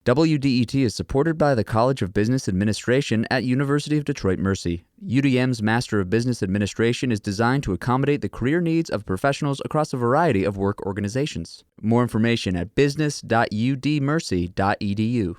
WDET is supported by the College of Business Administration at University of Detroit Mercy. UDM's Master of Business Administration is designed to accommodate the career needs of professionals across a variety of work organizations. More information at business.udmercy.edu.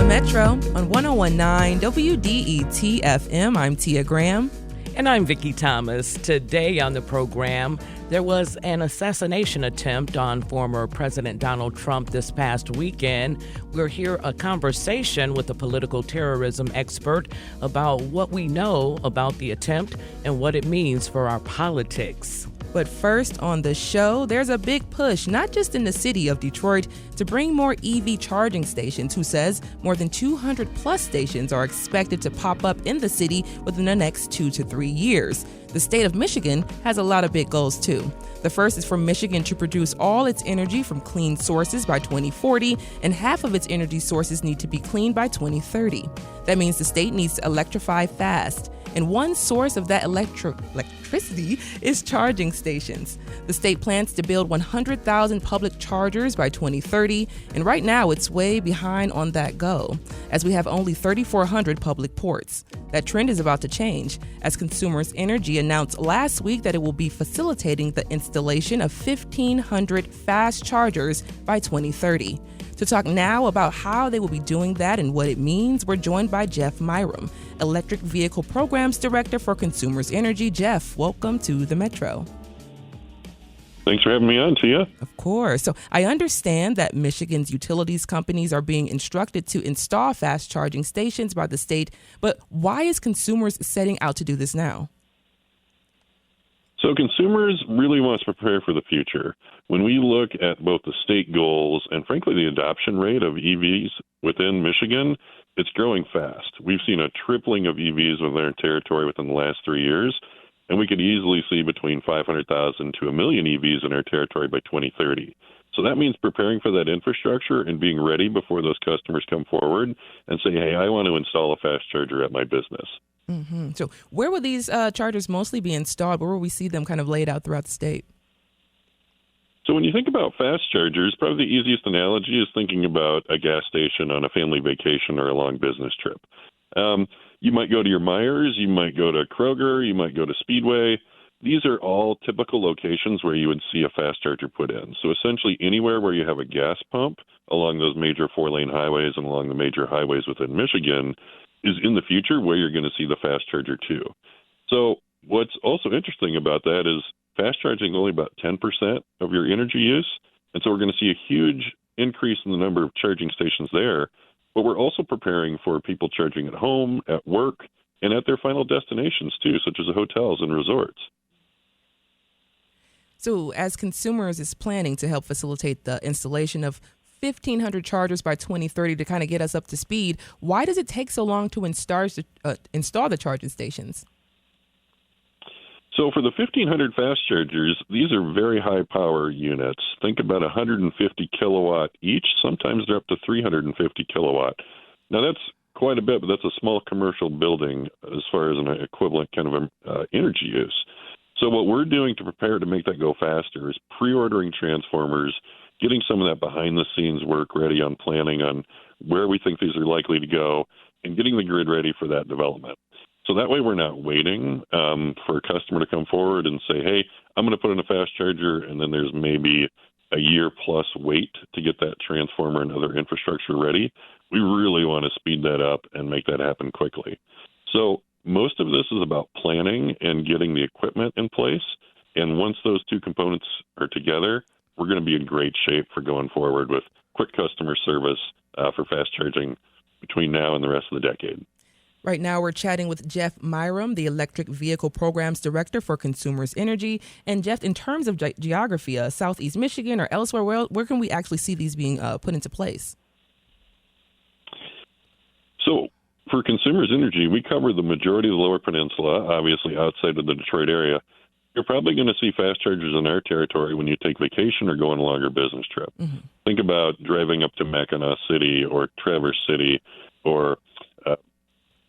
Metro on 1019 WDET FM. I'm Tia Graham. And I'm Vicki Thomas. Today on the program, there was an assassination attempt on former President Donald Trump this past weekend. We'll hear a conversation with a political terrorism expert about what we know about the attempt and what it means for our politics. But first on the show, there's a big push, not just in the city of Detroit, to bring more EV charging stations, who says more than 200 plus stations are expected to pop up in the city within the next 2 to 3 years. The state of Michigan has a lot of big goals too. The first is for Michigan to produce all its energy from clean sources by 2040, and half of its energy sources need to be clean by 2030. That means the state needs to electrify fast. And one source of that electricity is charging stations. The state plans to build 100,000 public chargers by 2030, and right now it's way behind on that goal, as we have only 3,400 public ports. That trend is about to change, as Consumers Energy announced last week that it will be facilitating the installation of 1,500 fast chargers by 2030. To talk now about how they will be doing that and what it means, we're joined by Jeff Myram, Electric Vehicle Programs Director for Consumers Energy. Jeff, welcome to the Metro. Thanks for having me on, Tia. Of course. So I understand that Michigan's utilities companies are being instructed to install fast charging stations by the state, but why is Consumers setting out to do this now? So consumers really want to prepare for the future. When we look at both the state goals and, frankly, the adoption rate of EVs within Michigan, it's growing fast. We've seen a tripling of EVs within our territory within the last 3 years, and we could easily see between 500,000 to 1 million EVs in our territory by 2030. So that means preparing for that infrastructure and being ready before those customers come forward and say, hey, I want to install a fast charger at my business. Mm-hmm. So where will these chargers mostly be installed? Where will we see them kind of laid out throughout the state? So when you think about fast chargers, probably the easiest analogy is thinking about a gas station on a family vacation or a long business trip. You might go to your Myers, you might go to Kroger, you might go to Speedway. These are all typical locations where you would see a fast charger put in. So essentially anywhere where you have a gas pump along those major 4-lane highways and along the major highways within Michigan is in the future where you're going to see the fast charger too. So what's also interesting about that is fast charging is only about 10% of your energy use. And so we're going to see a huge increase in the number of charging stations there. But we're also preparing for people charging at home, at work, and at their final destinations too, such as hotels and resorts. So as Consumers is planning to help facilitate the installation of 1,500 chargers by 2030 to kind of get us up to speed, why does it take so long to install the charging stations? So for the 1,500 fast chargers, these are very high power units. Think about 150 kilowatt each. Sometimes they're up to 350 kilowatt. Now that's quite a bit, but that's a small commercial building as far as an equivalent kind of energy use. So what we're doing to prepare to make that go faster is pre-ordering transformers, getting some of that behind-the-scenes work ready on planning on where we think these are likely to go, and getting the grid ready for that development. So that way we're not waiting for a customer to come forward and say, hey, I'm going to put in a fast charger, and then there's maybe a year-plus wait to get that transformer and other infrastructure ready. We really want to speed that up and make that happen quickly. So most of this is about planning and getting the equipment in place, and once those two components are together, we're going to be in great shape for going forward with quick customer service for fast charging between now and the rest of the decade. Right now, we're chatting with Jeff Myram, the Electric Vehicle Programs Director for Consumers Energy. And Jeff, in terms of geography, Southeast Michigan or elsewhere, where can we actually see these being put into place? So for Consumers Energy, we cover the majority of the Lower Peninsula, obviously outside of the Detroit area. You're probably going to see fast chargers in our territory when you take vacation or go on a longer business trip. Mm-hmm. Think about driving up to Mackinac City or Traverse City or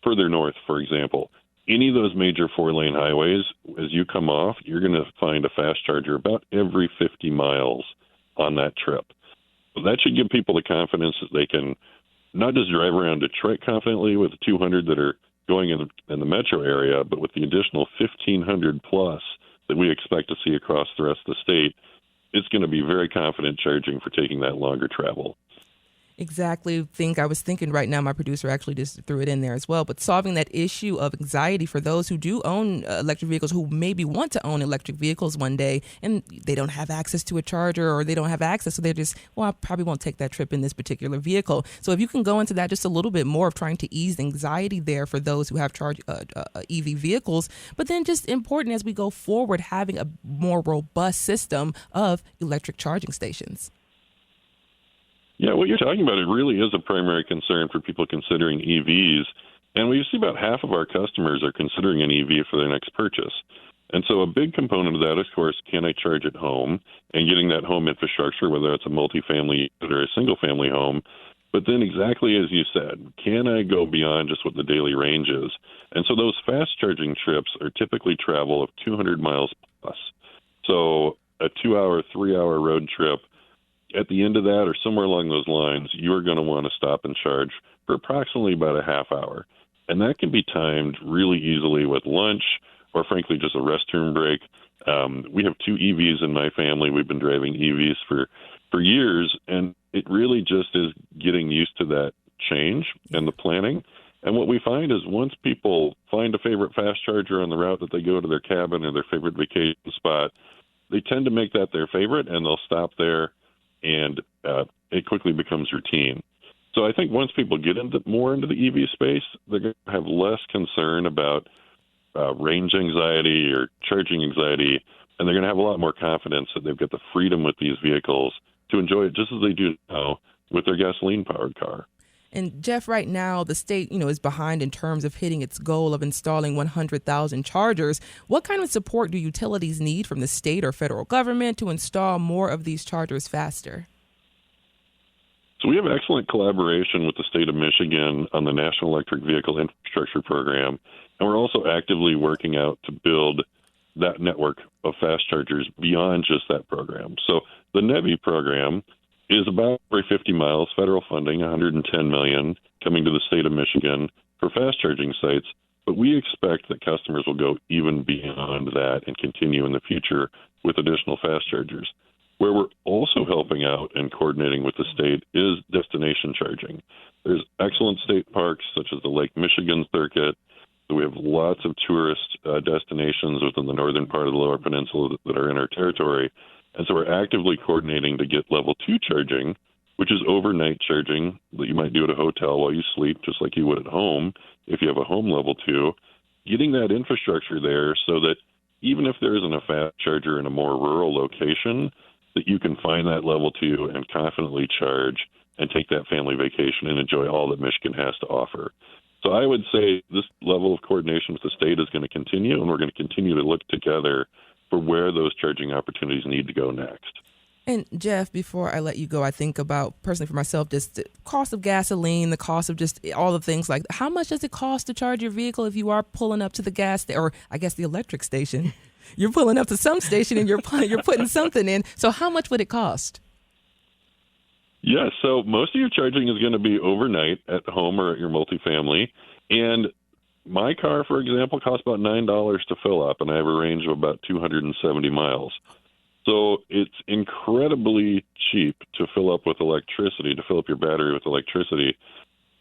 further north, for example, any of those major 4-lane highways, as you come off, you're going to find a fast charger about every 50 miles on that trip. So that should give people the confidence that they can not just drive around Detroit confidently with the 200 that are going in the metro area, but with the additional 1,500 plus that we expect to see across the rest of the state, it's going to be very confident charging for taking that longer travel. Exactly. I was thinking right now, my producer actually just threw it in there as well, but solving that issue of anxiety for those who do own electric vehicles, who maybe want to own electric vehicles one day, and they don't have access to a charger, or they don't have access, so they're just, well, I probably won't take that trip in this particular vehicle. So if you can go into that just a little bit more of trying to ease anxiety there for those who have EV vehicles, but then just important as we go forward, having a more robust system of electric charging stations. Yeah, what you're talking about, it really is a primary concern for people considering EVs. And we see about half of our customers are considering an EV for their next purchase. And so a big component of that, of course, can I charge at home, and getting that home infrastructure, whether it's a multifamily or a single-family home. But then exactly as you said, can I go beyond just what the daily range is? And so those fast charging trips are typically travel of 200 miles plus. So a 2-hour, 3-hour road trip, at the end of that or somewhere along those lines, you're going to want to stop and charge for approximately about a half hour. And that can be timed really easily with lunch or, frankly, just a restroom break. We have 2 EVs in my family. We've been driving EVs for years, and it really just is getting used to that change and the planning. And what we find is once people find a favorite fast charger on the route that they go to their cabin or their favorite vacation spot, they tend to make that their favorite, and they'll stop there. And it quickly becomes routine. So I think once people get more into the EV space, they're going to have less concern about range anxiety or charging anxiety, and they're going to have a lot more confidence that they've got the freedom with these vehicles to enjoy it just as they do now with their gasoline-powered car. And Jeff, right now, the state, is behind in terms of hitting its goal of installing 100,000 chargers. What kind of support do utilities need from the state or federal government to install more of these chargers faster? So we have excellent collaboration with the state of Michigan on the National Electric Vehicle Infrastructure Program, and we're also actively working out to build that network of fast chargers beyond just that program. So the NEVI program is about every 50 miles, federal funding, $110 million, coming to the state of Michigan for fast charging sites. But we expect that customers will go even beyond that and continue in the future with additional fast chargers. Where we're also helping out and coordinating with the state is destination charging. There's excellent state parks, such as the Lake Michigan Circuit. We have lots of tourist destinations within the northern part of the Lower Peninsula that are in our territory. And so we're actively coordinating to get level 2 charging, which is overnight charging that you might do at a hotel while you sleep, just like you would at home if you have a home level 2, getting that infrastructure there so that even if there isn't a fast charger in a more rural location, that you can find that level 2 and confidently charge and take that family vacation and enjoy all that Michigan has to offer. So I would say this level of coordination with the state is going to continue, and we're going to continue to look together for where those charging opportunities need to go next. And Jeff, before I let you go, I think about, personally for myself, just the cost of gasoline, the cost of just all the things like, how much does it cost to charge your vehicle if you are pulling up to the or I guess the electric station? You're pulling up to some station and you're putting something in. So how much would it cost? Yeah, so most of your charging is going to be overnight at home or at your multifamily. And my car, for example, costs about $9 to fill up, and I have a range of about 270 miles. So it's incredibly cheap to fill up with electricity, to fill up your battery with electricity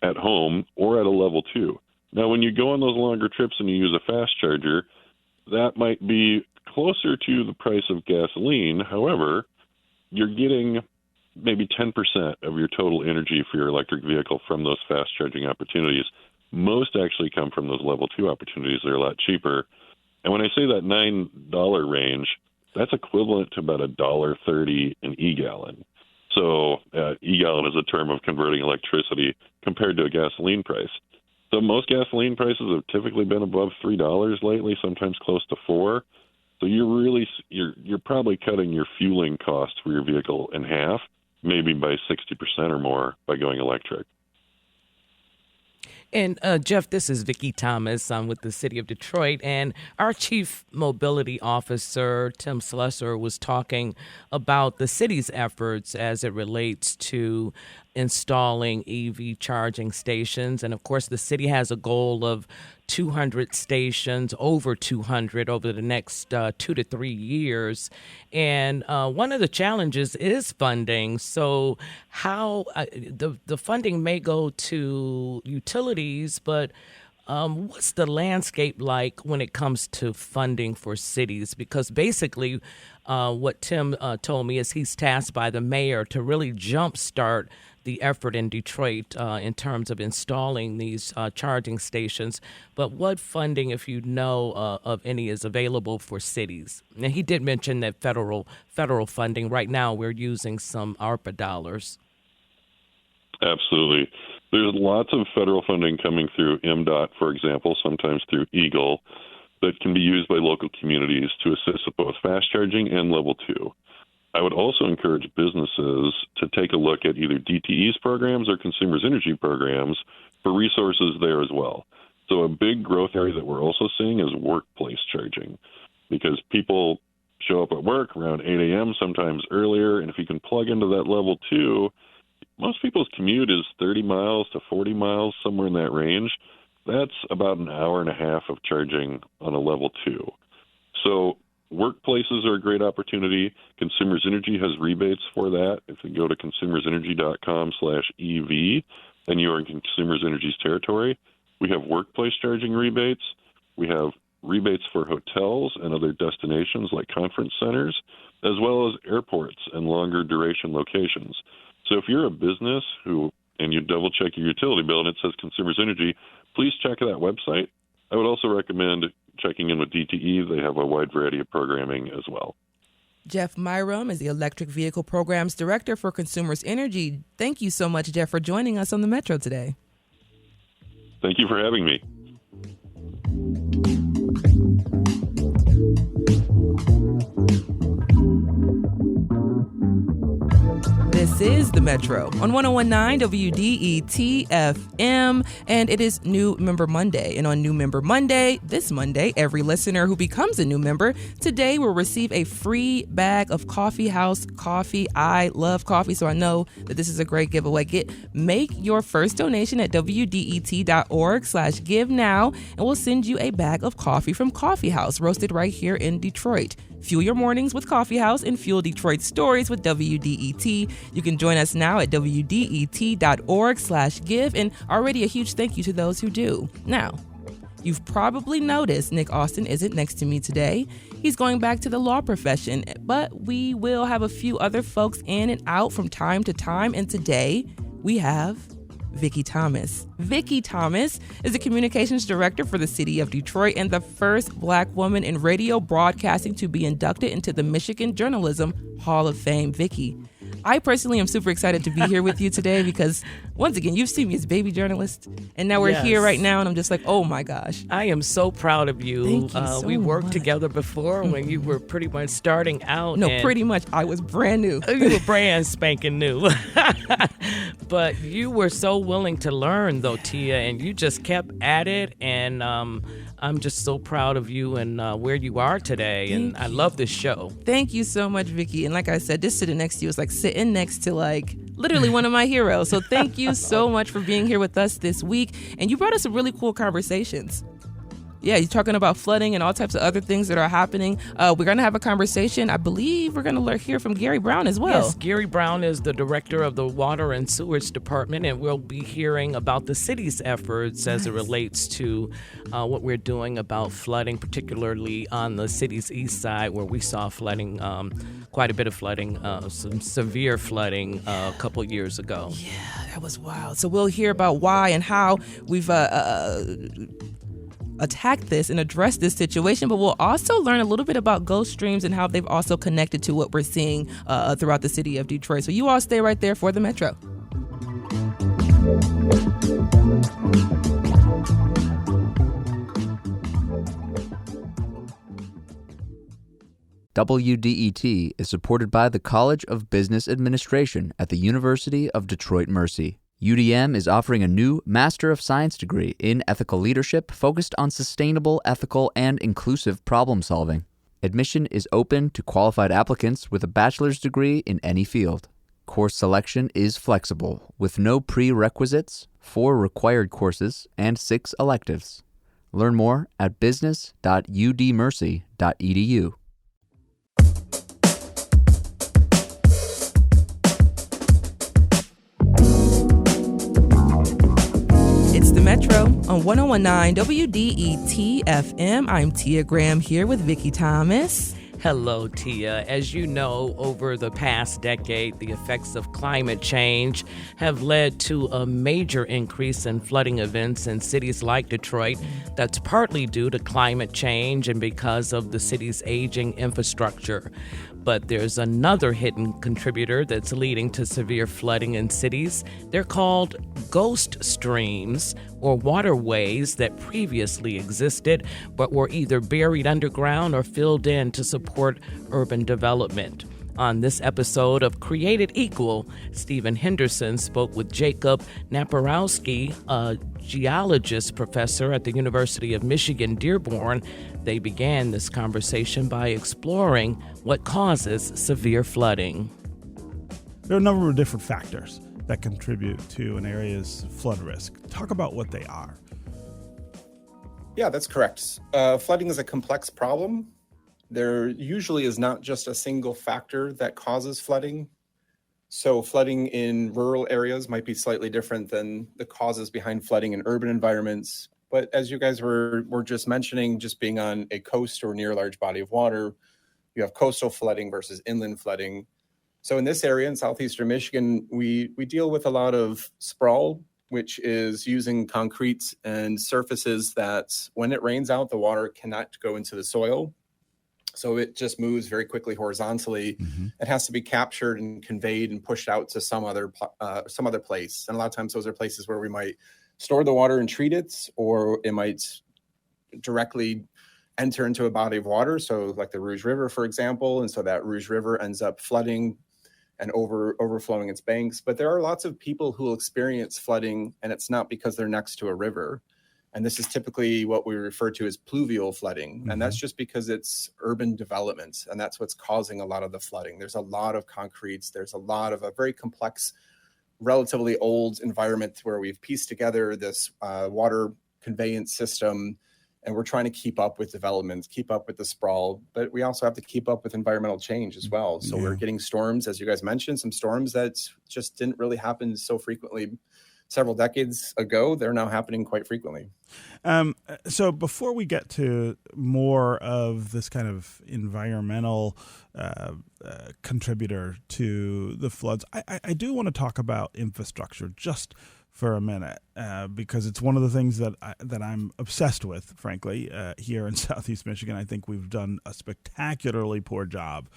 at home or at a level 2. Now, when you go on those longer trips and you use a fast charger, that might be closer to the price of gasoline. However, you're getting maybe 10% of your total energy for your electric vehicle from those fast charging opportunities. Most actually come from those level 2 opportunities. They're a lot cheaper. And when I say that $9 range, that's equivalent to about $1.30 an e-gallon. So e-gallon is a term of converting electricity compared to a gasoline price. So most gasoline prices have typically been above $3 lately, sometimes close to $4. So you're probably cutting your fueling cost for your vehicle in half, maybe by 60% or more by going electric. And Jeff, this is Vicki Thomas. I'm with the City of Detroit, and our Chief Mobility Officer, Tim Slesser, was talking about the city's efforts as it relates to installing EV charging stations. And of course, the city has a goal of 200 stations, over 200 over the next 2 to 3 years. And one of the challenges is funding. So how the funding may go to utilities, but what's the landscape like when it comes to funding for cities? Because basically what Tim told me is he's tasked by the mayor to really jumpstart the effort in Detroit in terms of installing these charging stations. But what funding, if you know of any, is available for cities? And he did mention that federal funding. Right now, we're using some ARPA dollars. Absolutely. There's lots of federal funding coming through MDOT, for example, sometimes through EAGLE, that can be used by local communities to assist with both fast charging and level 2. I would also encourage businesses to take a look at either DTE's programs or Consumers Energy programs for resources there as well. So a big growth area that we're also seeing is workplace charging, because people show up at work around 8 a.m., sometimes earlier, and if you can plug into that level 2, most people's commute is 30 miles to 40 miles, somewhere in that range. That's about an hour and a half of charging on a level 2. So workplaces are a great opportunity. Consumers Energy has rebates for that. If you go to consumersenergy.com/EV, then you are in Consumers Energy's territory. We have workplace charging rebates. We have rebates for hotels and other destinations like conference centers, as well as airports and longer duration locations. So if you're a business and you double check your utility bill and it says Consumers Energy, please check that website. I would also recommend checking in with DTE. They have a wide variety of programming as well. Jeff Myram is the Electric Vehicle Programs Director for Consumers Energy. Thank you so much, Jeff, for joining us on the Metro today. Thank you for having me. This is the Metro on 101.9 WDET FM, and it is New Member Monday. And on New Member Monday, this Monday, every listener who becomes a new member today will receive a free bag of Coffee House coffee. I love coffee, so I know that this is a great giveaway. Make your first donation at WDET.org/give now, and we'll send you a bag of coffee from Coffee House, roasted right here in Detroit. Fuel your mornings with Coffee House and fuel Detroit stories with WDET. You can join us now at WDET.org/give, and already a huge thank you to those who do. Now, you've probably noticed Nick Austin isn't next to me today. He's going back to the law profession, but we will have a few other folks in and out from time to time, and today we have Vicki Thomas. Vicki Thomas is the communications director for the City of Detroit and the first Black woman in radio broadcasting to be inducted into the Michigan Journalism Hall of Fame. Vicki, I personally am super excited to be here with you today because, once again, you've seen me as baby journalist, and now we're here right now, and I'm just like, oh my gosh. I am so proud of you. Thank you so we worked much. together before when you were pretty much starting out. No, pretty much. I was brand new. You were brand spanking new. But you were so willing to learn, though, Tia, and you just kept at it, and I'm just so proud of you and where you are today, and I love this show. Thank you so much, Vicki. And like I said, just sitting next to you is like sitting next to literally one of my heroes. So thank you so much for being here with us this week. And you brought us some really cool conversations. Yeah, you're talking about flooding and all types of other things that are happening. We're going to have a conversation. I believe we're going to hear from Gary Brown as well. Yes, Gary Brown is the director of the Water and Sewerage Department, and we'll be hearing about the city's efforts as it relates to what we're doing about flooding, particularly on the city's east side where we saw flooding, quite a bit of flooding, some severe flooding a couple years ago. Yeah, that was wild. So we'll hear about why and how we've attack this and address this situation, but we'll also learn a little bit about ghost streams and how they've also connected to what we're seeing throughout the city of Detroit. So you all stay right there for the Metro. WDET is supported by the College of Business Administration at the University of Detroit Mercy. UDM is offering a new Master of Science degree in ethical leadership focused on sustainable, ethical, and inclusive problem solving. Admission is open to qualified applicants with a bachelor's degree in any field. Course selection is flexible, with no prerequisites, 4 required courses, and 6 electives. Learn more at business.udmercy.edu. It's the Metro on 101.9 WDET FM. I'm Tia Graham here with Vicki Thomas. Hello, Tia. As you know, over the past decade, the effects of climate change have led to a major increase in flooding events in cities like Detroit. That's partly due to climate change and because of the city's aging infrastructure. But there's another hidden contributor that's leading to severe flooding in cities. They're called ghost streams, or waterways that previously existed but were either buried underground or filled in to support urban development. On this episode of Created Equal, Stephen Henderson spoke with Jacob Naparowski, a geologist professor at the University of Michigan, Dearborn. They began this conversation by exploring what causes severe flooding. There are a number of different factors that contribute to an area's flood risk. Talk about what they are. Yeah, that's correct. Flooding is a complex problem. There usually is not just a single factor that causes flooding. So flooding in rural areas might be slightly different than the causes behind flooding in urban environments. But as you guys were just mentioning, just being on a coast or near a large body of water, you have coastal flooding versus inland flooding. So in this area in southeastern Michigan, we deal with a lot of sprawl, which is using concrete and surfaces that when it rains out, the water cannot go into the soil. So it just moves very quickly horizontally. Mm-hmm. It has to be captured and conveyed and pushed out to some other place. And a lot of times those are places where we might store the water and treat it, or it might directly enter into a body of water. So like the Rouge River, for example. And so that Rouge River ends up flooding and overflowing its banks. But there are lots of people who will experience flooding, and it's not because they're next to a river. And this is typically what we refer to as pluvial flooding. Mm-hmm. And that's just because it's urban development, and that's what's causing a lot of the flooding. There's a lot of concretes. There's a lot of a very complex, relatively old environment where we've pieced together this water conveyance system, and we're trying to keep up with development, keep up with the sprawl, but we also have to keep up with environmental change as well. So we're getting storms, as you guys mentioned, some storms that just didn't really happen so frequently several decades ago. They're now happening quite frequently. So before we get to more of this kind of environmental contributor to the floods, I do want to talk about infrastructure just for a minute, because it's one of the things that I'm obsessed with, frankly, here in Southeast Michigan. I think we've done a spectacularly poor job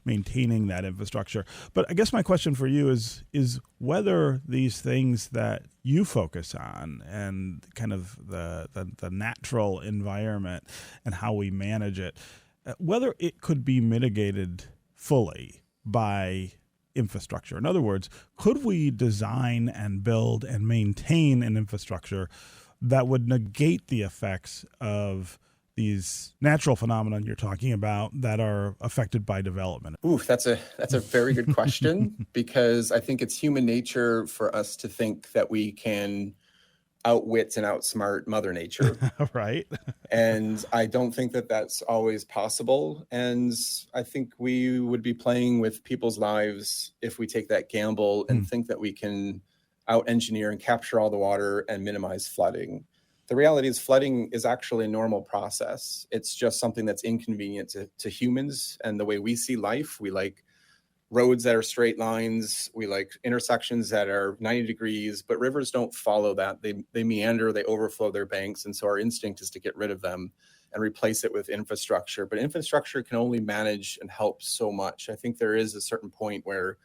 maintaining that infrastructure. But I guess my question for you is whether these things that you focus on and kind of the natural environment and how we manage it, whether it could be mitigated fully by infrastructure. In other words, could we design and build and maintain an infrastructure that would negate the effects of these natural phenomena you're talking about that are affected by development? Ooh, that's a very good question, because I think it's human nature for us to think that we can outwit and outsmart Mother Nature. Right. And I don't think that that's always possible. And I think we would be playing with people's lives if we take that gamble and think that we can out-engineer and capture all the water and minimize flooding. The reality is flooding is actually a normal process. It's just something that's inconvenient to humans and the way we see life. We like roads that are straight lines. We like intersections that are 90 degrees, but rivers don't follow that. They meander, they overflow their banks. And so our instinct is to get rid of them and replace it with infrastructure. But infrastructure can only manage and help so much. I think there is a certain point where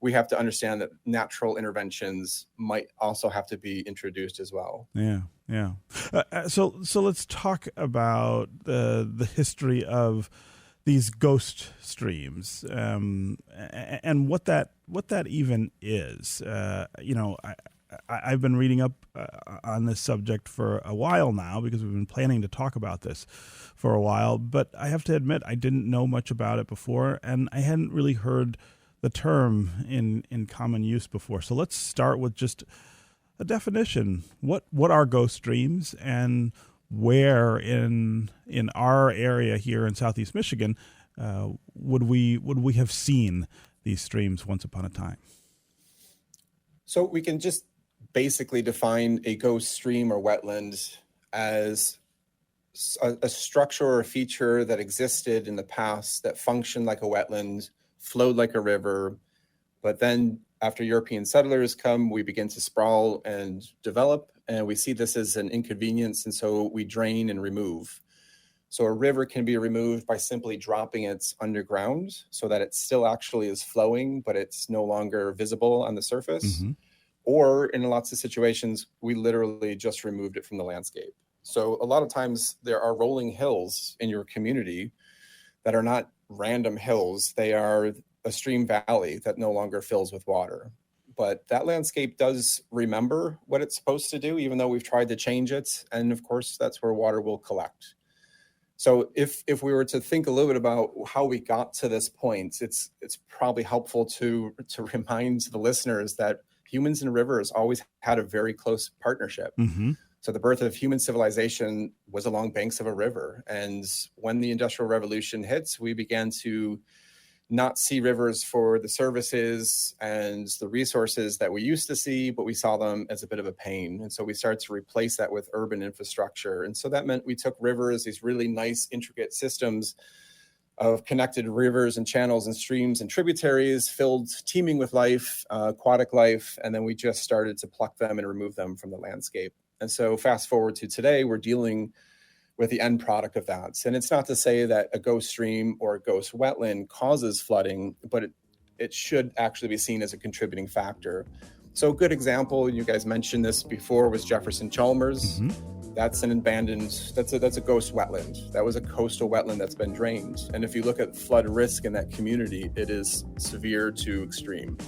we have to understand that natural interventions might also have to be introduced as well. Yeah. So let's talk about the history of these ghost streams, and what that even is. I've been reading up on this subject for a while now because we've been planning to talk about this for a while. But I have to admit, I didn't know much about it before, and I hadn't really heard the term in common use before. So let's start with just a definition. What are ghost streams, and where in our area here in Southeast Michigan would we have seen these streams once upon a time? So we can just basically define a ghost stream or wetland as a structure or a feature that existed in the past that functioned like a wetland, flowed like a river, but then after European settlers come, we begin to sprawl and develop, and we see this as an inconvenience, and so we drain and remove. So a river can be removed by simply dropping it underground so that it still actually is flowing, but it's no longer visible on the surface. Mm-hmm. Or in lots of situations, we literally just removed it from the landscape. So a lot of times there are rolling hills in your community that are not random hills. They are a stream valley that no longer fills with water. But that landscape does remember what it's supposed to do, even though we've tried to change it. And of course, that's where water will collect. So if we were to think a little bit about how we got to this point, it's probably helpful to remind the listeners that humans and rivers always had a very close partnership. Mm-hmm. So the birth of human civilization was along banks of a river. And when the Industrial Revolution hits, we began to not see rivers for the services and the resources that we used to see, but we saw them as a bit of a pain. And so we started to replace that with urban infrastructure. And so that meant we took rivers, these really nice, intricate systems of connected rivers and channels and streams and tributaries filled, teeming with life, aquatic life, and then we just started to pluck them and remove them from the landscape. And so fast forward to today, we're dealing with the end product of that. And it's not to say that a ghost stream or a ghost wetland causes flooding, but it should actually be seen as a contributing factor. So a good example, you guys mentioned this before, was Jefferson Chalmers. Mm-hmm. That's an abandoned, that's a ghost wetland. That was a coastal wetland that's been drained. And if you look at flood risk in that community, it is severe to extreme.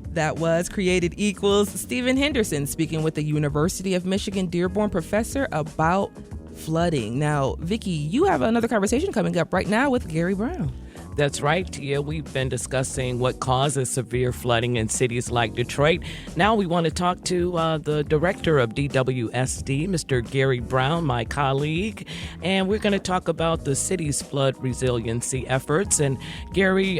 That was Created Equals Stephen Henderson speaking with the University of Michigan Dearborn professor about flooding. Now, Vicki, you have another conversation coming up right now with Gary Brown. That's right, Tia. We've been discussing what causes severe flooding in cities like Detroit. Now we want to talk to the director of DWSD, Mr. Gary Brown, my colleague, and we're going to talk about the city's flood resiliency efforts. And Gary,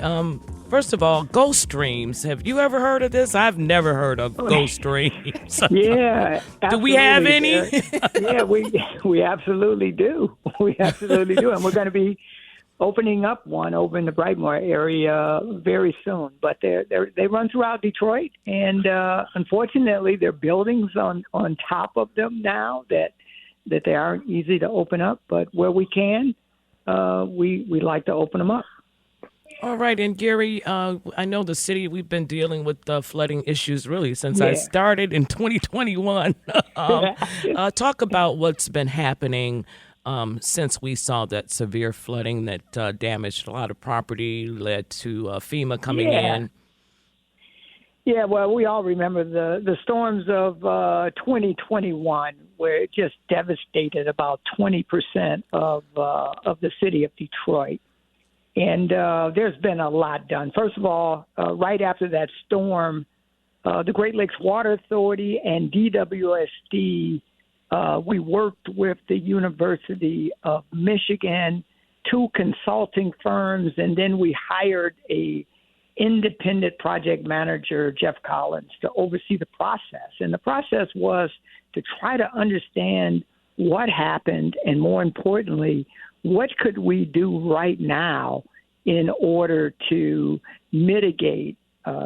first of all, ghost streams. Have you ever heard of this? I've never heard of ghost streams. Yeah. Do we have any? Yeah, we absolutely do. We absolutely do. And we're going to be opening up one over in the Brightmoor area very soon. But they run throughout Detroit. And unfortunately, there are buildings on top of them now that they aren't easy to open up. But where we can, we like to open them up. All right. And Gary, I know the city, we've been dealing with flooding issues really since I started in 2021. Talk about what's been happening since we saw that severe flooding that damaged a lot of property, led to FEMA coming in. Yeah, well, we all remember the storms of 2021, where it just devastated about 20% of the city of Detroit. And there's been a lot done. First of all, right after that storm, the Great Lakes Water Authority and DWSD, we worked with the University of Michigan, 2 consulting firms, and then we hired a independent project manager, Jeff Collins, to oversee the process. And the process was to try to understand what happened, and more importantly, what could we do right now in order to mitigate,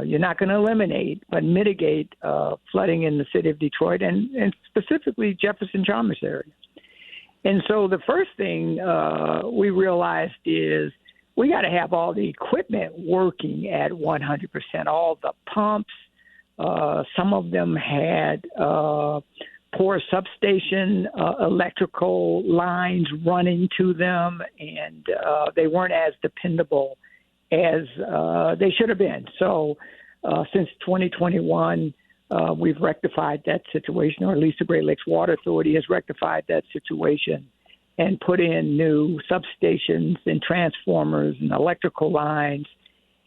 you're not going to eliminate, but mitigate flooding in the city of Detroit and specifically Jefferson Chalmers area. And so the first thing we realized is we got to have all the equipment working at 100%, all the pumps. Some of them had poor substation electrical lines running to them, and they weren't as dependable as they should have been. So since 2021, we've rectified that situation, or at least the Great Lakes Water Authority has rectified that situation and put in new substations and transformers and electrical lines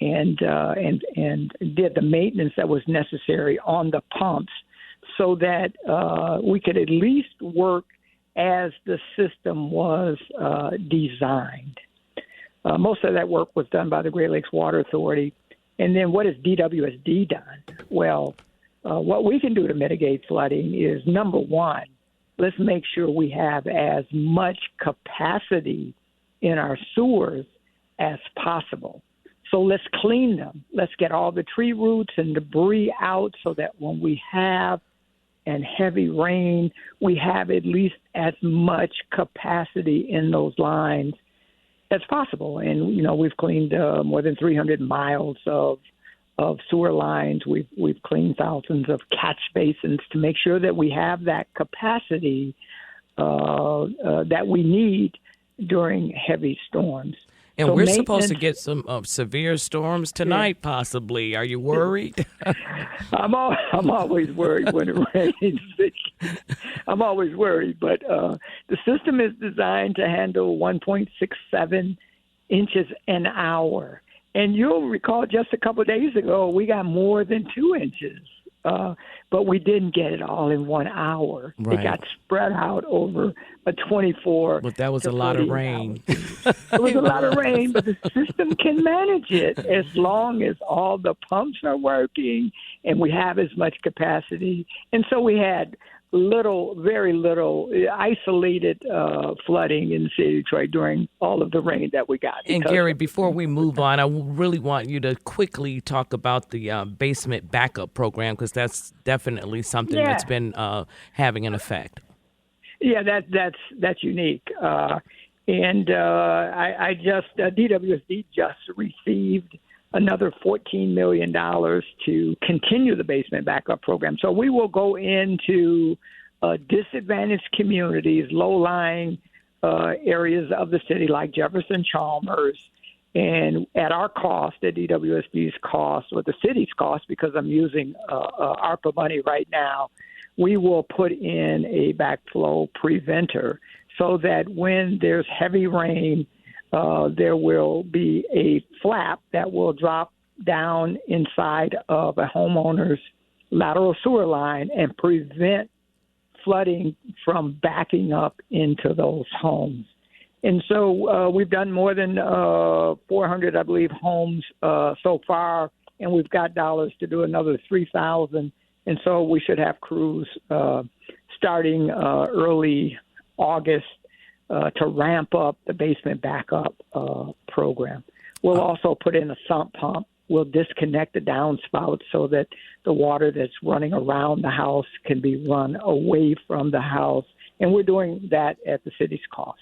and did the maintenance that was necessary on the pumps so that we could at least work as the system was designed. Most of that work was done by the Great Lakes Water Authority. And then what has DWSD done? Well, what we can do to mitigate flooding is, number one, let's make sure we have as much capacity in our sewers as possible. So let's clean them. Let's get all the tree roots and debris out so that when we have and heavy rain, we have at least as much capacity in those lines as possible. And, we've cleaned more than 300 miles of sewer lines. We've cleaned thousands of catch basins to make sure that we have that capacity that we need during heavy storms. And so we're supposed to get some severe storms tonight, possibly. Are you worried? I'm always worried when it rains. I'm always worried, but the system is designed to handle 1.67 inches an hour. And you'll recall just a couple of days ago, we got more than 2 inches, but we didn't get it all in 1 hour. Right. It got spread out over a 24. But that was a lot of rain. It was a lot of rain, but the system can manage it as long as all the pumps are working and we have as much capacity. And so we had very little isolated flooding in the city of Detroit during all of the rain that we got. And Gary, before we move on, I really want you to quickly talk about the basement backup program, because that's definitely something that's been having an effect. Yeah, that's unique. And DWSD just received another $14 million to continue the basement backup program. So we will go into disadvantaged communities, low-lying areas of the city like Jefferson Chalmers, and at our cost, at DWSD's cost, or the city's cost, because I'm using ARPA money right now, we will put in a backflow preventer so that when there's heavy rain, there will be a flap that will drop down inside of a homeowner's lateral sewer line and prevent flooding from backing up into those homes. And so we've done more than 400, I believe, homes so far, and we've got dollars to do another 3,000. And so we should have crews starting early August to ramp up the basement backup program. We'll also put in a sump pump. We'll disconnect the downspout so that the water that's running around the house can be run away from the house. And we're doing that at the city's cost.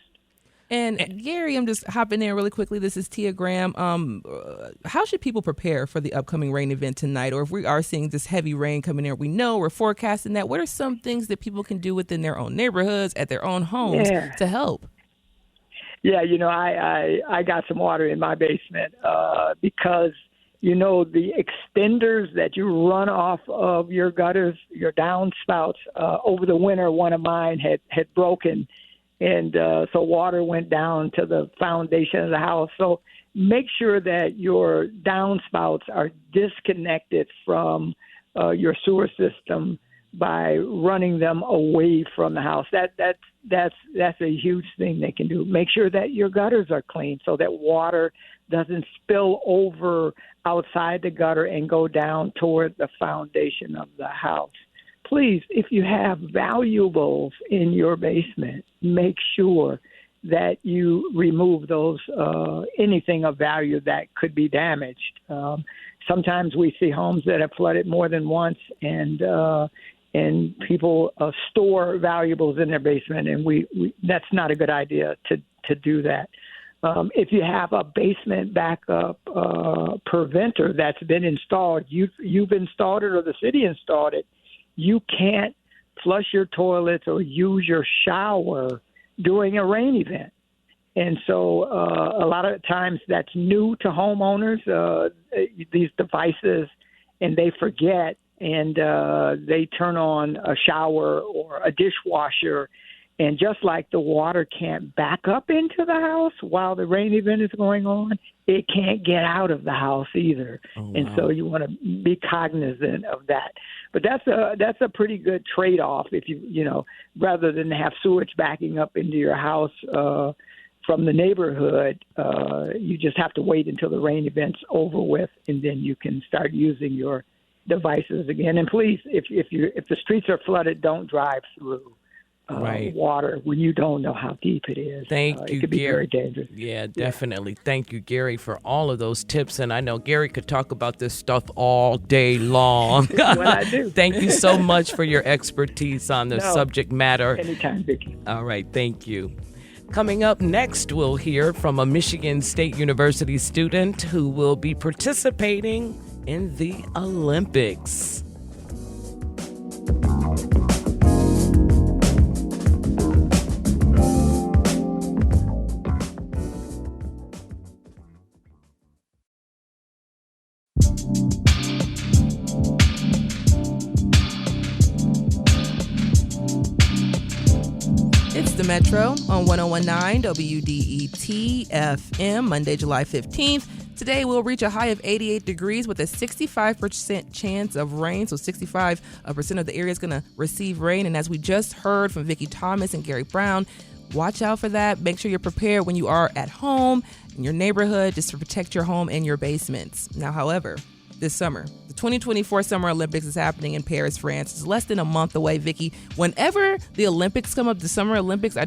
And Gary, I'm just hopping in really quickly. This is Tia Graham. How should people prepare for the upcoming rain event tonight? Or if we are seeing this heavy rain coming in, we know we're forecasting that. What are some things that people can do within their own neighborhoods, at their own homes to help? Yeah, I got some water in my basement because, the extenders that you run off of your gutters, your downspouts, over the winter, one of mine had broken. And so water went down to the foundation of the house. So make sure that your downspouts are disconnected from your sewer system by running them away from the house. That's a huge thing they can do. Make sure that your gutters are clean so that water doesn't spill over outside the gutter and go down toward the foundation of the house. Please, if you have valuables in your basement, make sure that you remove those, anything of value that could be damaged. Sometimes we see homes that have flooded more than once, and people store valuables in their basement, and we that's not a good idea to do that. If you have a basement backup preventer that's been installed, you've installed it or the city installed it, you can't flush your toilets or use your shower during a rain event. And so a lot of times that's new to homeowners, these devices, and they forget and they turn on a shower or a dishwasher, and just like the water can't back up into the house while the rain event is going on, it can't get out of the house either. Oh, and wow. so you want to be cognizant of that. But that's a pretty good trade-off if rather than have sewage backing up into your house from the neighborhood, you just have to wait until the rain event's over with, and then you can start using your devices again. And please, if the streets are flooded, don't drive through Right. water when you don't know how deep it is. Thank you, It could be Gary. very dangerous. Yeah, definitely. Thank you, Gary, for all of those tips. And I know Gary could talk about this stuff all day long. What I do. Thank you so much for your expertise on the subject matter. Anytime, Vicki. All right, thank you. Coming up next, we'll hear from a Michigan State University student who will be participating in the Olympics. It's the Metro on 1019 WDET FM, Monday, July 15th. Today, we'll reach a high of 88 degrees with a 65% chance of rain. So 65% of the area is going to receive rain. And as we just heard from Vicki Thomas and Gary Brown, watch out for that. Make sure you're prepared when you are at home, in your neighborhood, just to protect your home and your basements. Now, however, this summer, the 2024 Summer Olympics is happening in Paris, France. It's less than a month away, Vicki. Whenever the Olympics come up, the Summer Olympics, I'm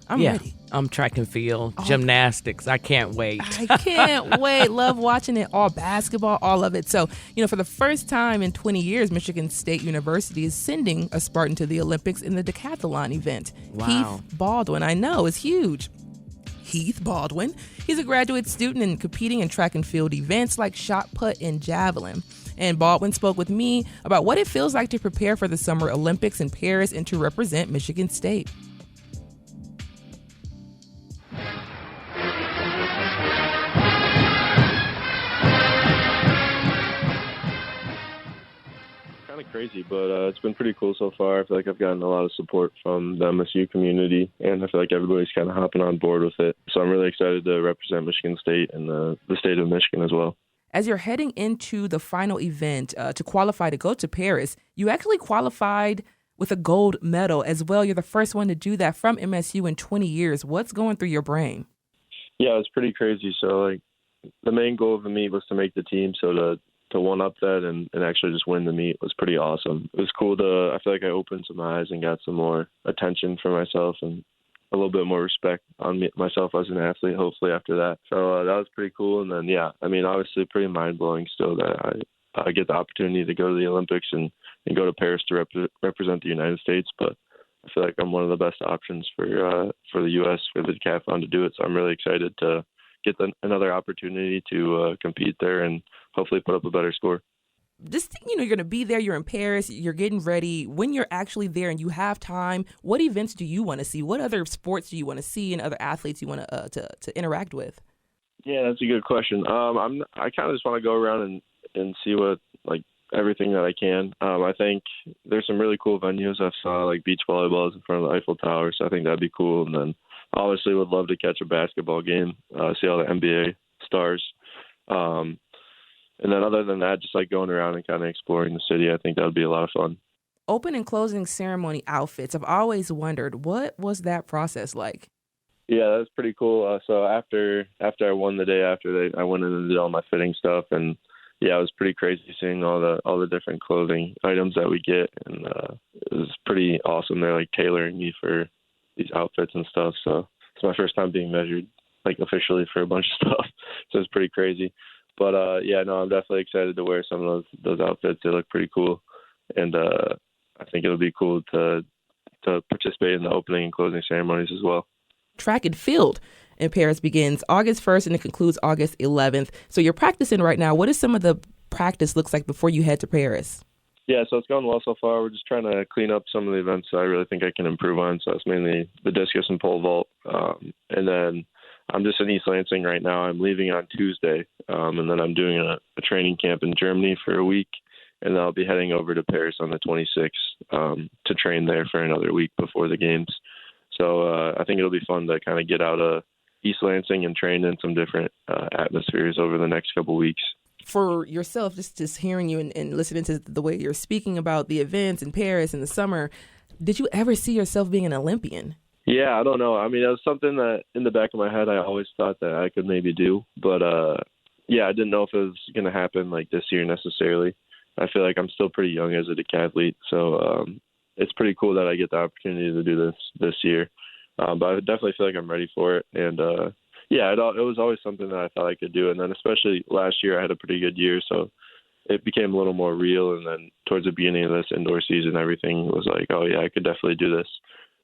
ready. I'm track and field, gymnastics. I can't wait. I can't wait. Love watching it all, basketball, all of it. So, for the first time in 20 years, Michigan State University is sending a Spartan to the Olympics in the decathlon event. Wow. Heath Baldwin, I know, is huge. Heath Baldwin. He's a graduate student and competing in track and field events like shot put and javelin. And Baldwin spoke with me about what it feels like to prepare for the Summer Olympics in Paris and to represent Michigan State. Kind of crazy, but it's been pretty cool so far. I feel like I've gotten a lot of support from the MSU community, and I feel like everybody's kind of hopping on board with it. So I'm really excited to represent Michigan State and the state of Michigan as well. As you're heading into the final event to qualify to go to Paris, you actually qualified with a gold medal as well. You're the first one to do that from MSU in 20 years. What's going through your brain? Yeah, it's pretty crazy. So, the main goal of the meet was to make the team, so to one-up that and actually just win the meet was pretty awesome. It was cool I feel like I opened some eyes and got some more attention for myself and a little bit more respect on myself as an athlete, hopefully, after that. So that was pretty cool. And then, obviously pretty mind-blowing still that I get the opportunity to go to the Olympics and go to Paris to represent the United States. But I feel like I'm one of the best options for the U.S., for the decathlon to do it. So I'm really excited to get another opportunity to compete there and hopefully put up a better score. Just, you're going to be there, you're in Paris, you're getting ready. When you're actually there and you have time, what events do you want to see? What other sports do you want to see and other athletes you want to interact with? Yeah, that's a good question. I kind of just want to go around and see what, everything that I can. I think there's some really cool venues. I saw, beach volleyball is in front of the Eiffel Tower, so I think that'd be cool. And then obviously would love to catch a basketball game, see all the NBA stars. And then other than that, just going around and kind of exploring the city, I think that would be a lot of fun. Open and closing ceremony outfits. I've always wondered, what was that process like? Yeah, that's pretty cool. So after I won the day after, I went in and did all my fitting stuff, and yeah, it was pretty crazy seeing all the different clothing items that we get, and it was pretty awesome. They're tailoring me for these outfits and stuff. So it's my first time being measured officially for a bunch of stuff. So it's pretty crazy. But I'm definitely excited to wear some of those outfits. They look pretty cool, and I think it'll be cool to participate in the opening and closing ceremonies as well. Track and field in Paris begins August 1st and it concludes August 11th. So you're practicing right now. What is some of the practice looks like before you head to Paris? Yeah, so it's going well so far. We're just trying to clean up some of the events that I really think I can improve on. So it's mainly the discus and pole vault. And then I'm just in East Lansing right now. I'm leaving on Tuesday, and then I'm doing a training camp in Germany for a week. and I'll be heading over to Paris on the 26th to train there for another week before the games. So I think it'll be fun to kind of get out of East Lansing and train in some different atmospheres over the next couple weeks. For yourself, just hearing you and listening to the way you're speaking about the events in Paris in the summer, did you ever see yourself being an Olympian? Yeah, I don't know. I mean, it was something that in the back of my head I always thought that I could maybe do. But, yeah, I didn't know if it was going to happen like this year necessarily. I feel like I'm still pretty young as a decathlete, so it's pretty cool that I get the opportunity to do this year. But I definitely feel like I'm ready for it. And, yeah, it was always something that I thought I could do. And then especially last year I had a pretty good year, so it became a little more real. And then towards the beginning of this indoor season, everything was like, oh, yeah, I could definitely do this.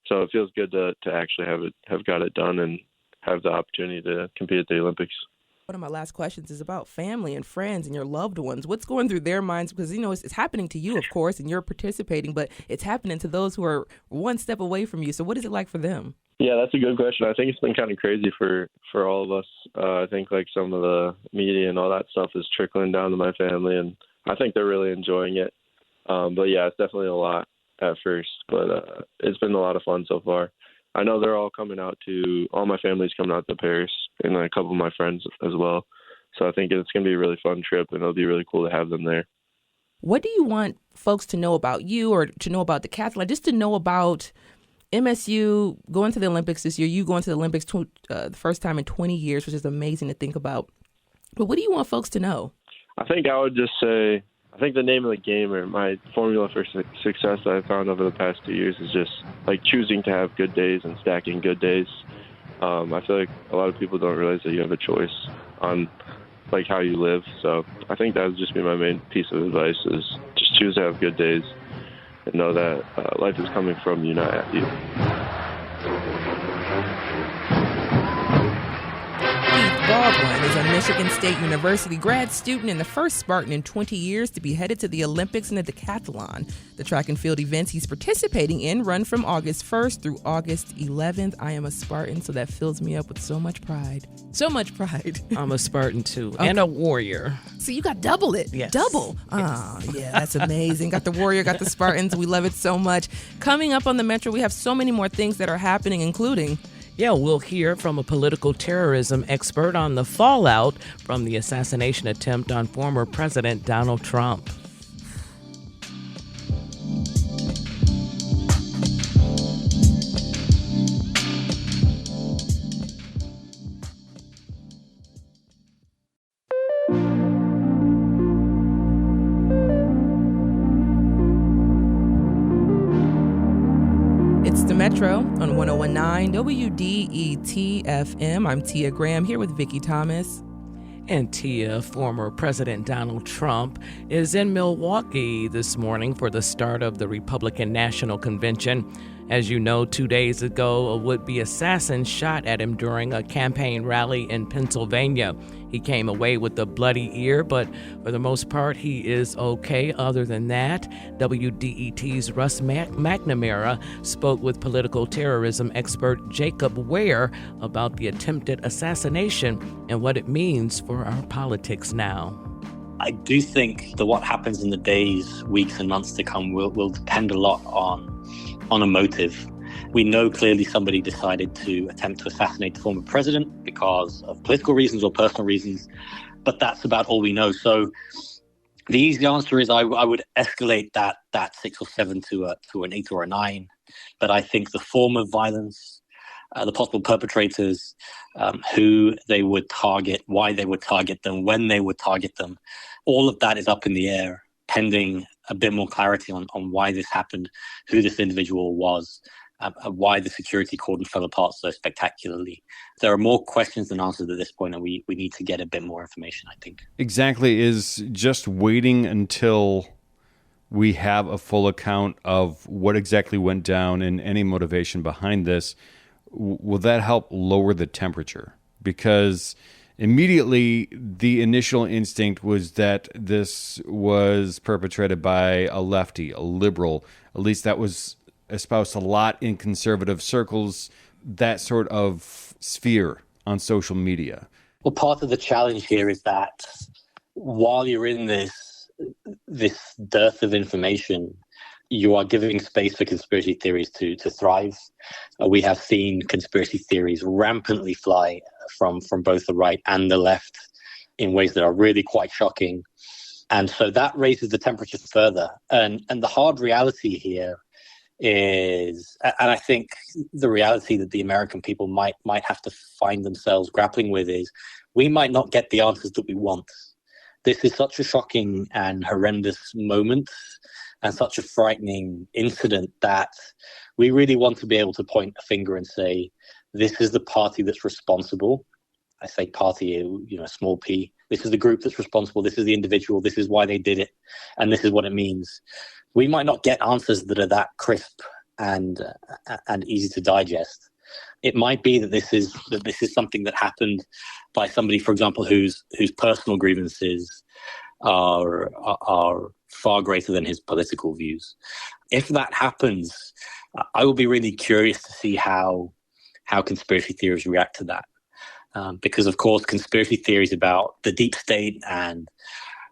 So it feels good to actually have got it done and have the opportunity to compete at the Olympics. One of my last questions is about family and friends and your loved ones. What's going through their minds? Because, it's happening to you, of course, and you're participating, but it's happening to those who are one step away from you. So what is it like for them? Yeah, that's a good question. I think it's been kind of crazy for all of us. I think like some of the media and all that stuff is trickling down to my family, and I think they're really enjoying it. But yeah, it's definitely a lot at first, but it's been a lot of fun so far. I know they're all all my family's coming out to Paris, and a couple of my friends as well. So I think it's going to be a really fun trip, and it'll be really cool to have them there. What do you want folks to know about you or to know about decathlon, just to know about MSU going to the Olympics this year, you going to the Olympics the first time in 20 years, which is amazing to think about. But what do you want folks to know? I think I would just say, I think the name of the game or my formula for success that I found over the past 2 years is just like choosing to have good days and stacking good days. I feel like a lot of people don't realize that you have a choice on like how you live. So I think that would just be my main piece of advice is just choose to have good days and know that life is coming from you, not at you. Vaughn is a Michigan State University grad student and the first Spartan in 20 years to be headed to the Olympics in a decathlon. The track and field events he's participating in run from August 1st through August 11th. I am a Spartan, so that fills me up with so much pride. So much pride. I'm a Spartan, too, and a warrior. So you got double it. Yes. Double. Oh, yeah, that's amazing. Got the warrior, got the Spartans. We love it so much. Coming up on the Metro, we have so many more things that are happening, including... Yeah, we'll hear from a political terrorism expert on the fallout from the assassination attempt on former President Donald Trump. It's the Metro on 101.9 WDET FM. I'm Tia Graham here with Vicki Thomas. And Tia, former President Donald Trump, is in Milwaukee this morning for the start of the Republican National Convention. As you know, 2 days ago, a would-be assassin shot at him during a campaign rally in Pennsylvania. He came away with a bloody ear, but for the most part, he is okay. Other than that, WDET's Russ McNamara spoke with political terrorism expert Jacob Ware about the attempted assassination and what it means for our politics now. I do think that what happens in the days, weeks, and months to come will depend a lot on a motive. We know clearly somebody decided to attempt to assassinate the former president because of political reasons or personal reasons, but that's about all we know. So the easy answer is I would escalate that 6 or 7 to an 8 or a 9. But I think the form of violence, the possible perpetrators, who they would target, why they would target them, when they would target them, all of that is up in the air, pending a bit more clarity on why this happened, who this individual was, why the security cordon fell apart so spectacularly. There are more questions than answers at this point, and we need to get a bit more information, I think. Exactly. Is just waiting until we have a full account of what exactly went down and any motivation behind this, will that help lower the temperature? Because immediately, the initial instinct was that this was perpetrated by a lefty, a liberal. At least that was espoused a lot in conservative circles, that sort of sphere on social media. Well, part of the challenge here is that while you're in this this dearth of information, you are giving space for conspiracy theories to thrive. We have seen conspiracy theories rampantly fly from both the right and the left in ways that are really quite shocking. And so that raises the temperature further. And the hard reality here is, and I think the reality that the American people might have to find themselves grappling with is, we might not get the answers that we want. This is such a shocking and horrendous moment and such a frightening incident that we really want to be able to point a finger and say, this is the party that's responsible. I say party, small p. This is the group that's responsible. This is the individual. This is why they did it. And this is what it means. We might not get answers that are that crisp and easy to digest. It might be that this is something that happened by somebody, for example, whose personal grievances are far greater than his political views. If that happens, I will be really curious to see how conspiracy theories react to that. Because, of course, conspiracy theories about the deep state and,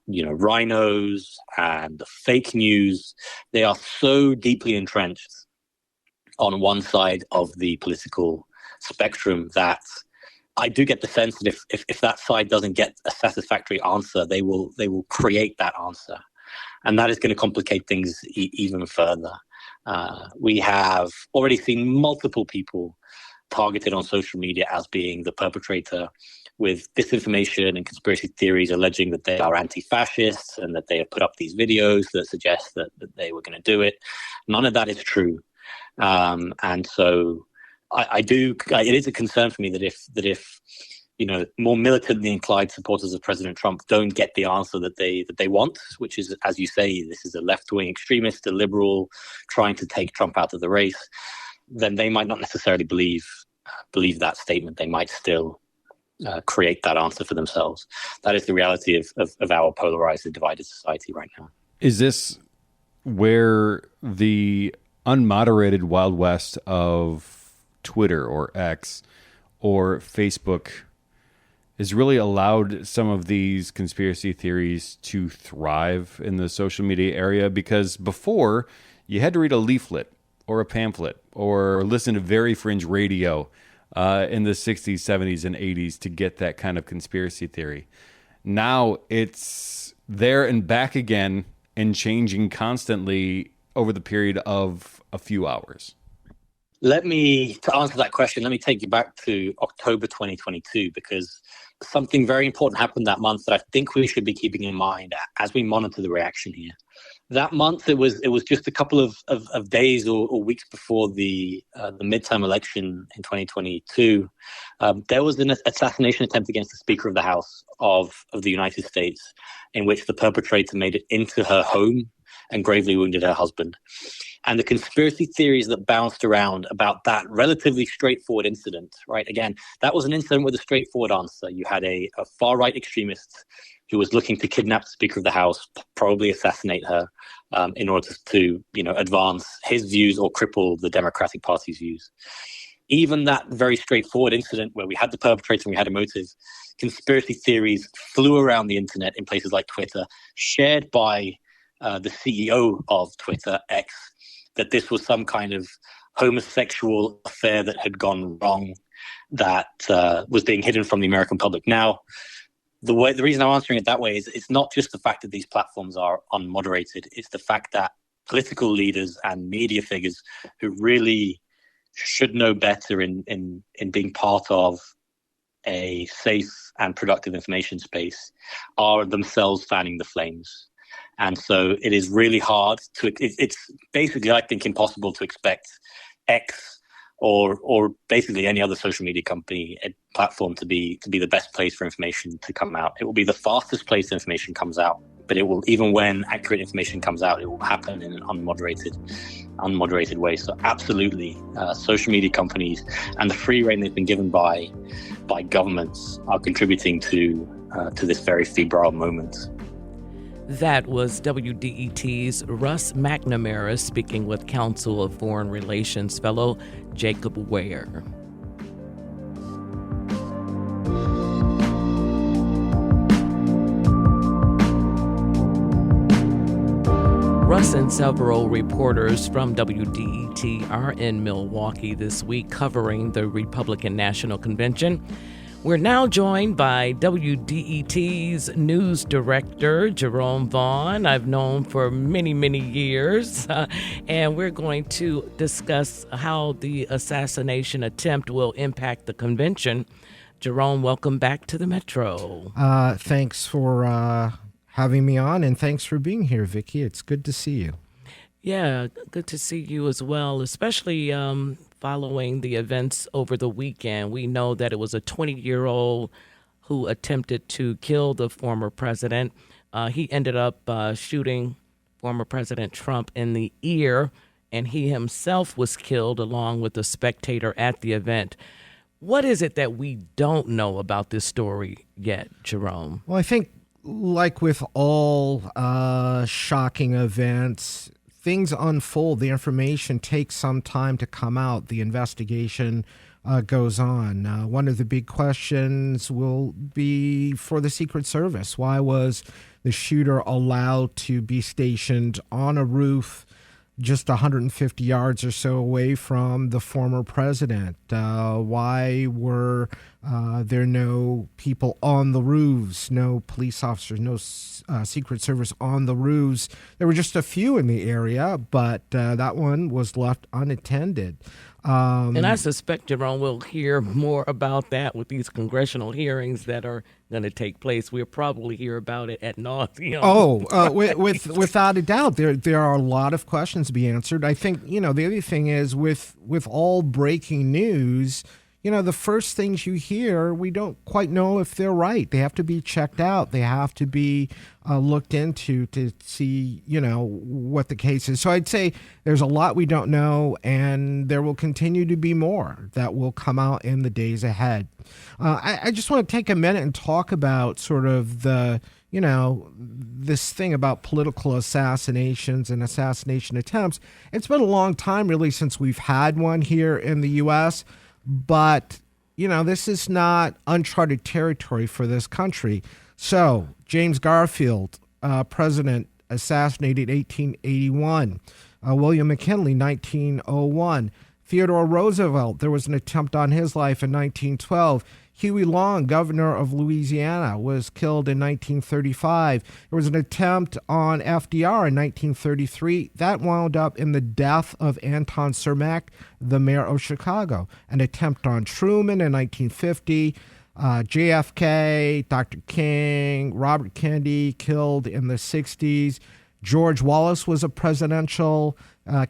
rhinos and the fake news, they are so deeply entrenched on one side of the political spectrum that I do get the sense that if that side doesn't get a satisfactory answer, they will create that answer. And that is going to complicate things even further. We have already seen multiple people targeted on social media as being the perpetrator, with disinformation and conspiracy theories alleging that they are anti-fascists and that they have put up these videos that suggest that they were going to do it. None of that is true. And so it is a concern for me that if more militantly inclined supporters of President Trump don't get the answer that they want, which is, as you say, this is a left-wing extremist, a liberal trying to take Trump out of the race, then they might not necessarily believe that statement. They might still create that answer for themselves. That is the reality of our polarized and divided society right now. Is this where the unmoderated Wild West of Twitter or X or Facebook has really allowed some of these conspiracy theories to thrive in the social media area? Because before, you had to read a leaflet or a pamphlet or listen to very fringe radio in the 60s, 70s, and 80s to get that kind of conspiracy theory. Now it's there and back again and changing constantly over the period of a few hours. To answer that question, let me take you back to October 2022, because something very important happened that month that I think we should be keeping in mind as we monitor the reaction here. That month, it was just a couple of days or weeks before the midterm election in 2022. There was an assassination attempt against the Speaker of the House of the United States, in which the perpetrator made it into her home and gravely wounded her husband. And the conspiracy theories that bounced around about that relatively straightforward incident, right? Again, that was an incident with a straightforward answer. You had a far-right extremist who was looking to kidnap the Speaker of the House, probably assassinate her in order to advance his views or cripple the Democratic Party's views. Even that very straightforward incident where we had the perpetrator and we had a motive, conspiracy theories flew around the internet in places like Twitter, shared by the CEO of Twitter, X, that this was some kind of homosexual affair that had gone wrong, that was being hidden from the American public. Now, the reason I'm answering it that way is it's not just the fact that these platforms are unmoderated, it's the fact that political leaders and media figures who really should know better in being part of a safe and productive information space are themselves fanning the flames. And so it is really hard it's basically, I think, impossible to expect X or basically any other social media company platform to be the best place for information to come out. It will be the fastest place information comes out, but it will, even when accurate information comes out, it will happen in an unmoderated way. So absolutely, social media companies and the free rein they've been given by governments are contributing to this very febrile moment. That was WDET's Russ McNamara speaking with Council of Foreign Relations fellow Jacob Ware. Russ and several reporters from WDET are in Milwaukee this week covering the Republican National Convention. We're now joined by WDET's news director, Jerome Vaughn. I've known for many, many years, and we're going to discuss how the assassination attempt will impact the convention. Jerome, welcome back to the Metro. Thanks for having me on, and thanks for being here, Vicki. It's good to see you. Yeah, good to see you as well, especially following the events over the weekend. We know that it was a 20-year-old who attempted to kill the former president. He ended up shooting former President Trump in the ear, and he himself was killed along with a spectator at the event. What is it that we don't know about this story yet, Jerome? Well, I think, like with all shocking events, things unfold. The information takes some time to come out. The investigation goes on. One of the big questions will be for the Secret Service. Why was the shooter allowed to be stationed on a roof just 150 yards or so away from the former president? Why were there no people on the roofs, no police officers, no Secret Service on the roofs? There were just a few in the area, but that one was left unattended. And I suspect, Jerome, we'll hear more about that with these congressional hearings that are going to take place. We'll probably hear about it ad nauseum. Without a doubt, there are a lot of questions to be answered. I think, the other thing is with all breaking news, the first things you hear, we don't quite know if they're right. They have to be checked out. They have to be looked into to see, what the case is. So I'd say there's a lot we don't know, and there will continue to be more that will come out in the days ahead. I just want to take a minute and talk about sort of the, this thing about political assassinations and assassination attempts. It's been a long time, really, since we've had one here in the U.S., but, this is not uncharted territory for this country. So, James Garfield, president, assassinated 1881. William McKinley, 1901. Theodore Roosevelt, there was an attempt on his life in 1912. Huey Long, governor of Louisiana, was killed in 1935. There was an attempt on FDR in 1933. That wound up in the death of Anton Cermak, the mayor of Chicago. An attempt on Truman in 1950. JFK, Dr. King, Robert Kennedy, killed in the 60s. George Wallace was a presidential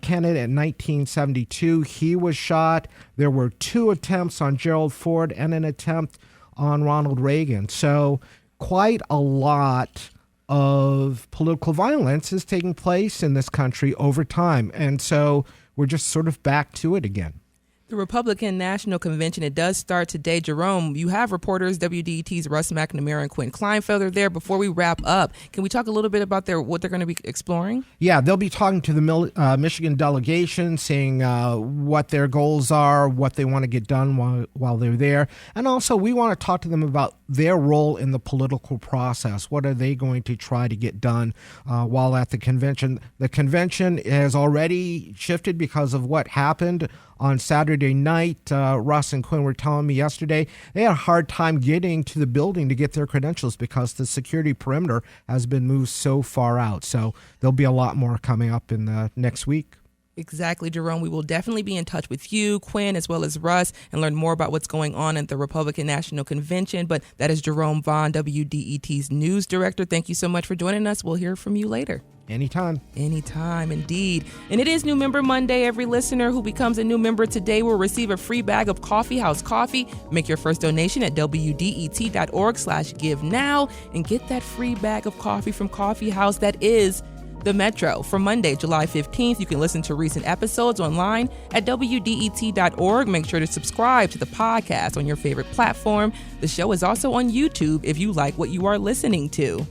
candidate in 1972. He was shot. There were 2 attempts on Gerald Ford and an attempt on Ronald Reagan. So quite a lot of political violence is taking place in this country over time. And so we're just sort of back to it again. The Republican National Convention, it does start today. Jerome, you have reporters, WDET's Russ McNamara and Quinn Kleinfelder there. Before we wrap up, can we talk a little bit about what they're going to be exploring? Yeah, they'll be talking to the Michigan delegation, saying what their goals are, what they want to get done while they're there. And also, we want to talk to them about their role in the political process. What are they going to try to get done while at the convention? The convention has already shifted because of what happened on Saturday night. Russ and Quinn were telling me yesterday they had a hard time getting to the building to get their credentials because the security perimeter has been moved so far out. So there'll be a lot more coming up in the next week. Exactly, Jerome. We will definitely be in touch with you, Quinn, as well as Russ, and learn more about what's going on at the Republican National Convention. But that is Jerome Vaughn, WDET's news director. Thank you so much for joining us. We'll hear from you later. Anytime. Anytime, indeed. And it is New Member Monday. Every listener who becomes a new member today will receive a free bag of Coffee House coffee. Make your first donation at WDET.org/give now and get that free bag of coffee from Coffee House that is the Metro. For Monday, July 15th, you can listen to recent episodes online at WDET.org. Make sure to subscribe to the podcast on your favorite platform. The show is also on YouTube if you like what you are listening to.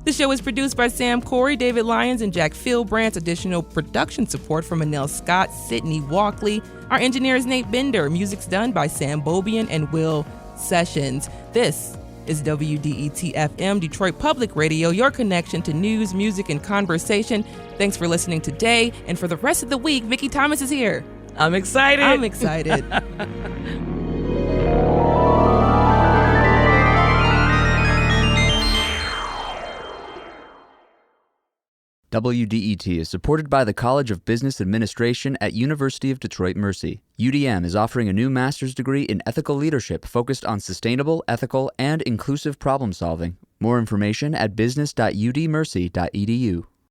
The show is produced by Sam Corey, David Lyons, and Jack Philbrandt. Additional production support from Manel Scott, Sydney Walkley. Our engineer is Nate Bender. Music's done by Sam Bobian and Will Sessions. This is WDET FM, Detroit Public Radio, your connection to news, music, and conversation. Thanks for listening today. And for the rest of the week, Vicki Thomas is here. I'm excited. I'm excited. WDET is supported by the College of Business Administration at University of Detroit Mercy. UDM is offering a new master's degree in ethical leadership focused on sustainable, ethical, and inclusive problem solving. More information at business.udmercy.edu.